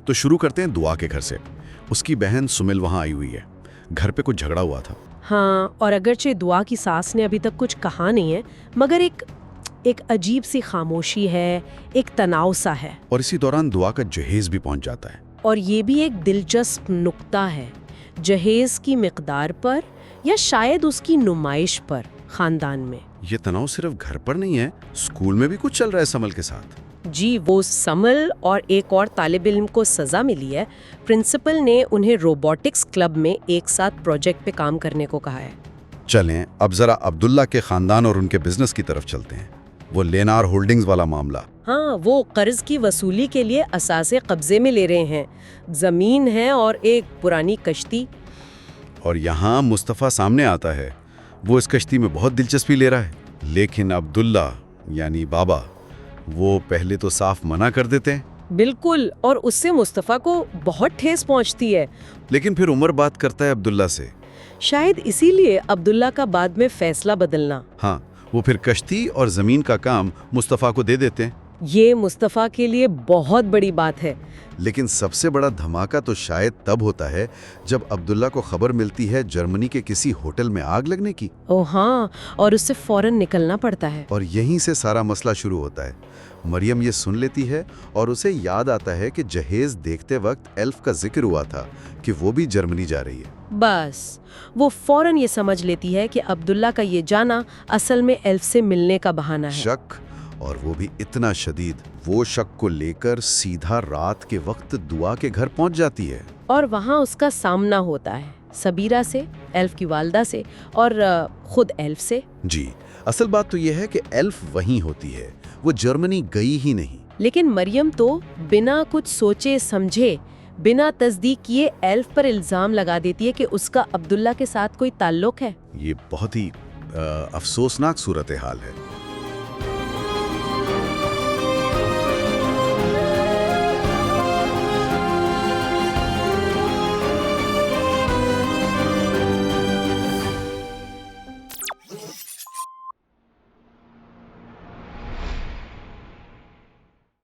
तो शुरू करते हैं दुआ के घर से। उसकी बहन सुमिल वहाँ आई हुई है। घर पे कुछ झगड़ा हुआ था। हाँ, और अगरचे दुआ की सास ने अभी तक कुछ कहा नहीं है, मगर एक अजीब सी खामोशी है, एक तनाव सा है। और इसी दौरान दुआ का जहेज भी पहुंच जाता है। और ये भी एक दिलचस्प नुक्ता है, जहेज की मिकदार पर या शायद उसकी नुमाइश पर खानदान में। ये तनाव सिर्फ घर पर नहीं है, स्कूल में भी कुछ चल रहा है समल के साथ। जी, वो समल और एक और तालिब इल्म को सजा मिली है। प्रिंसिपल ने उन्हें रोबोटिक्स क्लब में एक साथ प्रोजेक्ट पे काम करने को कहा है। चलें अब जरा अब्दुल्ला के खानदान और उनके बिजनेस की तरफ चलते हैं। वो लेनार होल्डिंग्स वाला मामला। हाँ, वो कर्ज की वसूली के लिए असासे कब्जे में ले रहे हैं। जमीन है और एक पुरानी कश्ती। और यहाँ मुस्तफ़ा सामने आता है। वो इस कश्ती में बहुत दिलचस्पी ले रहा है, लेकिन अब्दुल्ला यानी बाबा वो पहले तो साफ मना कर देते हैं। बिल्कुल, और उससे मुस्तफ़ा को बहुत ठेस पहुंचती है। लेकिन फिर उमर बात करता है अब्दुल्ला से। शायद इसीलिए अब्दुल्ला का बाद में फैसला बदलना। हाँ, वो फिर कश्ती और ज़मीन का काम मुस्तफ़ा को दे देते हैं। ये मुस्तफ़ा के लिए बहुत बड़ी बात है। लेकिन सबसे बड़ा धमाका तो शायद तब होता है जब अब्दुल्ला को खबर मिलती है जर्मनी के किसी होटल में आग लगने की। ओह हाँ, और उससे फौरन निकलना पड़ता है। और यहीं से सारा मसला शुरू होता है। मरियम ये सुन लेती है और उसे याद आता है कि जहेज देखते वक्त एल्फ का जिक्र हुआ था कि वो भी जर्मनी जा रही है। बस वो फौरन ये समझ लेती है कि अब्दुल्ला का ये जाना असल में एल्फ से मिलने का बहाना है। शक, और वो भी इतना शदीद। वो शक को लेकर सीधा रात के वक्त दुआ के घर पहुंच जाती है। और वहाँ उसका सामना होता है सबीरा से, एल्फ की वालदा से और खुद एल्फ से। जी, असल बात तो यह है कि एल्फ वहीं होती है, वो जर्मनी गई ही नहीं। लेकिन मरियम तो बिना कुछ सोचे समझे, बिना तस्दीक किए एल्फ पर इल्जाम लगा देती है कि उसका अब्दुल्ला के साथ कोई ताल्लुक है। ये बहुत ही अफसोसनाक सूरत हाल है।